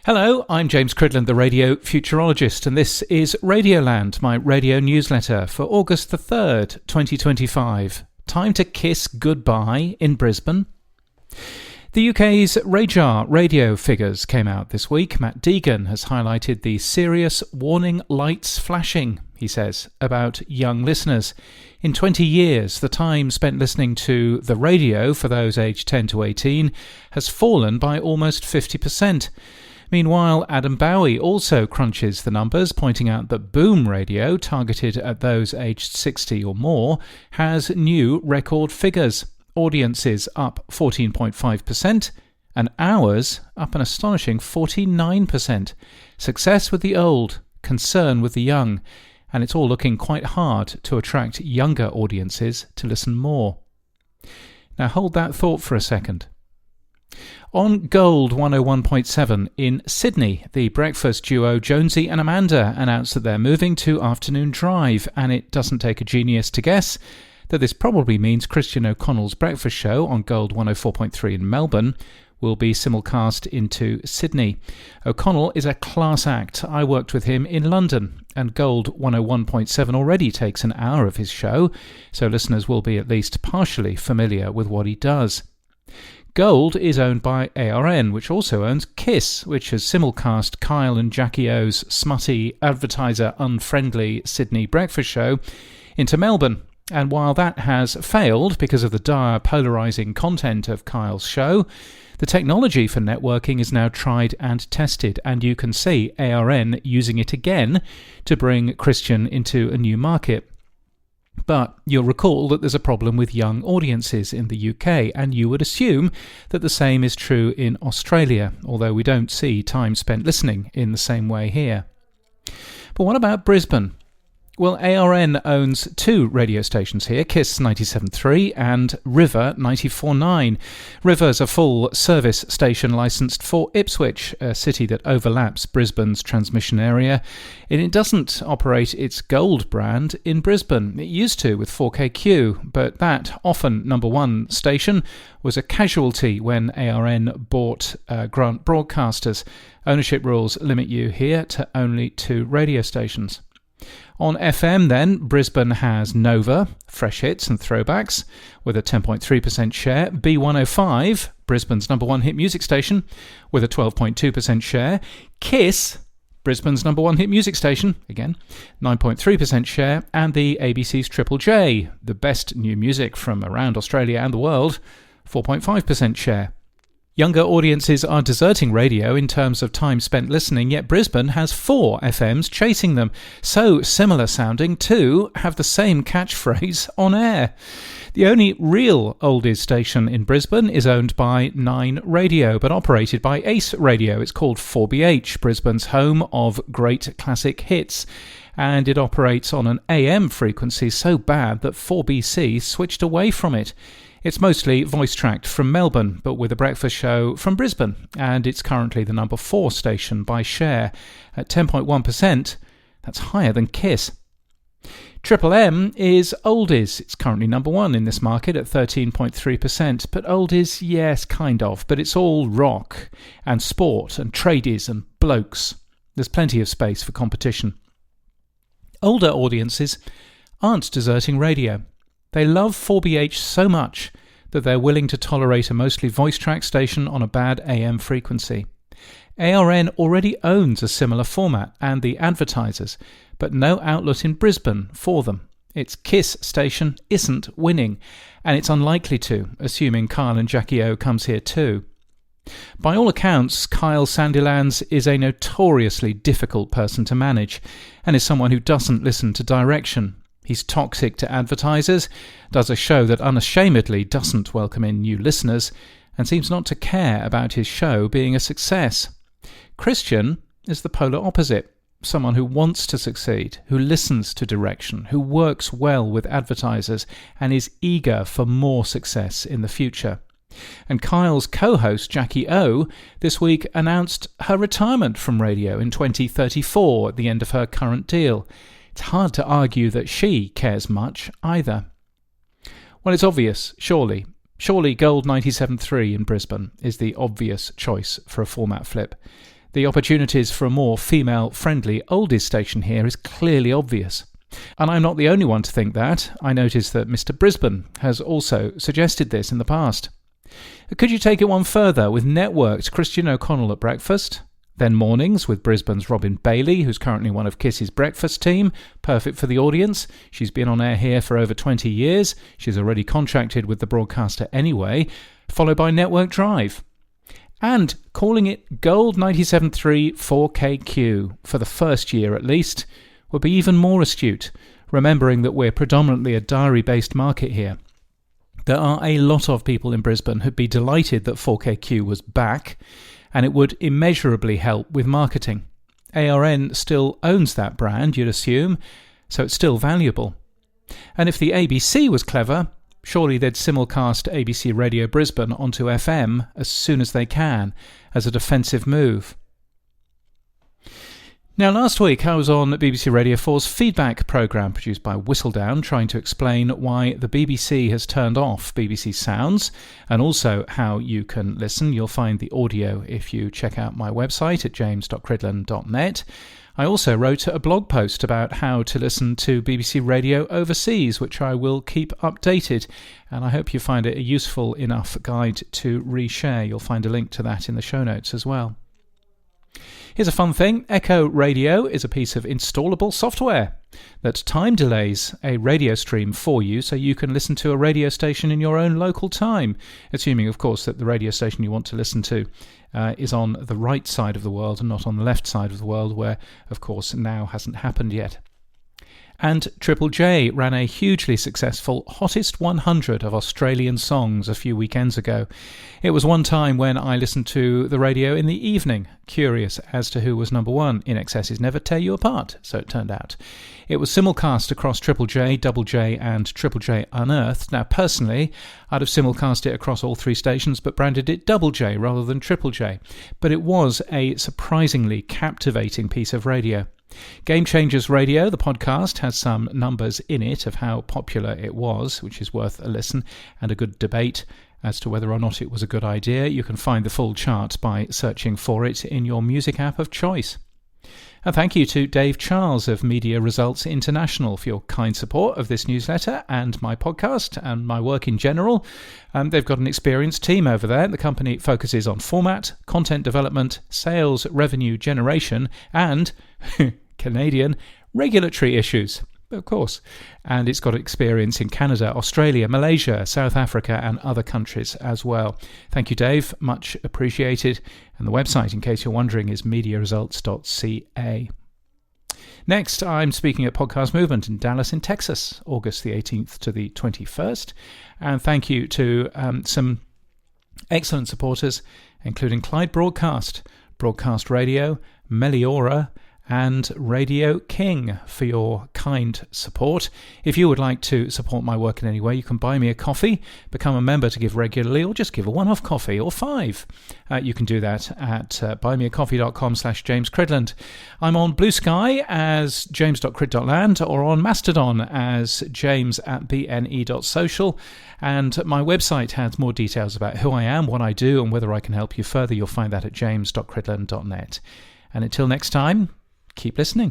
Hello, I'm James Cridland, the radio futurologist, and this is Radioland, my radio newsletter for August the 3rd, 2025. Time to kiss goodbye in Brisbane. The UK's Radar radio figures came out this week. Matt Deegan has highlighted the serious warning lights flashing, he says, about young listeners. In 20 years, the time spent listening to the radio for those aged 10 to 18 has fallen by almost 50%. Meanwhile, Adam Bowie also crunches the numbers, pointing out that boom radio, targeted at those aged 60 or more, has new record figures. Audiences up 14.5%, and hours up an astonishing 49%. Success with the old, concern with the young, and it's all looking quite hard to attract younger audiences to listen more. Now hold that thought for a second. On Gold 101.7 in Sydney, the breakfast duo Jonesy and Amanda announced that they're moving to afternoon drive, and it doesn't take a genius to guess that this probably means Christian O'Connell's breakfast show on Gold 104.3 in Melbourne will be simulcast into Sydney. O'Connell is a class act. I worked with him in London, and Gold 101.7 already takes an hour of his show, so listeners will be at least partially familiar with what he does. Gold is owned by ARN, which also owns Kiis, which has simulcast Kyle and Jackie O's smutty, advertiser-unfriendly Sydney breakfast show into Melbourne. And while that has failed because of the dire polarising content of Kyle's show, the technology for networking is now tried and tested, and you can see ARN using it again to bring Christian into a new market. But you'll recall that there's a problem with young audiences in the UK, and you would assume that the same is true in Australia, although we don't see time spent listening in the same way here. But what about Brisbane? Well, ARN owns two radio stations here, Kiis 97.3 and River 94.9. River's a full-service station licensed for Ipswich, a city that overlaps Brisbane's transmission area, and it doesn't operate its Gold brand in Brisbane. It used to with 4KQ, but that often number one station was a casualty when ARN bought Grant Broadcasters. Ownership rules limit you here to only two radio stations. On FM then, Brisbane has Nova, Fresh Hits and Throwbacks, with a 10.3% share. B105, Brisbane's number one hit music station, with a 12.2% share. Kiis, Brisbane's number one hit music station, again, 9.3% share. And the ABC's Triple J, the best new music from around Australia and the world, 4.5% share. Younger audiences are deserting radio in terms of time spent listening, yet Brisbane has 4 FMs chasing them, so similar sounding to have the same catchphrase on air. The only real oldies station in Brisbane is owned by 9 Radio, but operated by Ace Radio. It's called 4BH, Brisbane's home of great classic hits, and it operates on an AM frequency so bad that 4BC switched away from it. It's mostly voice-tracked from Melbourne, but with a breakfast show from Brisbane, and it's currently the number 4 station by share. At 10.1%, that's higher than Kiis. Triple M is oldies. It's currently number 1 in this market at 13.3%, but oldies, yes, kind of, but it's all rock and sport and tradies and blokes. There's plenty of space for competition. Older audiences aren't deserting radio. They love 4BH so much that they're willing to tolerate a mostly voice-track station on a bad AM frequency. ARN already owns a similar format and the advertisers, but no outlet in Brisbane for them. Its Kiis station isn't winning, and it's unlikely to, assuming Kyle and Jackie O comes here too. By all accounts, Kyle Sandilands is a notoriously difficult person to manage, and is someone who doesn't listen to direction. He's toxic to advertisers, does a show that unashamedly doesn't welcome in new listeners, and seems not to care about his show being a success. Christian is the polar opposite, someone who wants to succeed, who listens to direction, who works well with advertisers, and is eager for more success in the future. And Kyle's co-host, Jackie O, this week announced her retirement from radio in 2034 at the end of her current deal. It's hard to argue that she cares much either. Well, it's obvious, surely. Surely Gold 97.3 in Brisbane is the obvious choice for a format flip. The opportunities for a more female-friendly oldies station here is clearly obvious. And I'm not the only one to think that. I noticed that Mr. Brisbane has also suggested this in the past. Could you take it one further with networked Christian O'Connell at breakfast? Then mornings with Brisbane's Robin Bailey, who's currently one of Kiis's breakfast team, perfect for the audience. She's been on air here for over 20 years. She's already contracted with the broadcaster anyway, followed by Network Drive. And calling it Gold 97.3 4KQ for the first year at least would be even more astute, remembering that we're predominantly a diary-based market here. There are a lot of people in Brisbane who'd be delighted that 4KQ was back, and it would immeasurably help with marketing. ARN still owns that brand, you'd assume, so it's still valuable. And if the ABC was clever, surely they'd simulcast ABC Radio Brisbane onto FM as soon as they can, as a defensive move. Now, last week I was on BBC Radio 4's feedback programme produced by Whistledown, trying to explain why the BBC has turned off BBC Sounds, and also how you can listen. You'll find the audio if you check out my website at james.cridland.net. I also wrote a blog post about how to listen to BBC Radio overseas, which I will keep updated, and I hope you find it a useful enough guide to reshare. You'll find a link to that in the show notes as well. Here's a fun thing. Echo Radio is a piece of installable software that time delays a radio stream for you so you can listen to a radio station in your own local time, assuming, of course, that the radio station you want to listen to is on the right side of the world and not on the left side of the world, where, of course, now hasn't happened yet. And Triple J ran a hugely successful Hottest 100 of Australian songs a few weekends ago. It was one time when I listened to the radio in the evening, curious as to who was number one. In Excesses never tear you apart, so it turned out. It was simulcast across Triple J, Double J and Triple J Unearthed. Now, personally, I'd have simulcast it across all three stations but branded it Double J rather than Triple J. But it was a surprisingly captivating piece of radio. Game Changers Radio, the podcast, has some numbers in it of how popular it was, which is worth a listen, and a good debate as to whether or not it was a good idea. You can find the full chart by searching for it in your music app of choice. And thank you to Dave Charles of Media Results International for your kind support of this newsletter and my podcast and my work in general. They've got an experienced team over there. The company focuses on format, content development, sales, revenue generation, and Canadian regulatory issues, of course. And it's got experience in Canada, Australia, Malaysia, South Africa and other countries as well. Thank you, Dave. Much appreciated. And the website, in case you're wondering, is mediaresults.ca. Next, I'm speaking at Podcast Movement in Dallas in Texas, August the 18th to the 21st. And thank you to some excellent supporters, including Clyde Broadcast, Broadcast Radio, Meliora, and Radio King for your kind support. If you would like to support my work in any way, you can buy me a coffee, become a member to give regularly, or just give a one-off coffee, or 5. You can do that at buymeacoffee.com/JamesCridland. I'm on Blue Sky as james.crid.land, or on Mastodon as james@bne.social, and my website has more details about who I am, what I do, and whether I can help you further. You'll find that at james.cridland.net. And until next time, keep listening.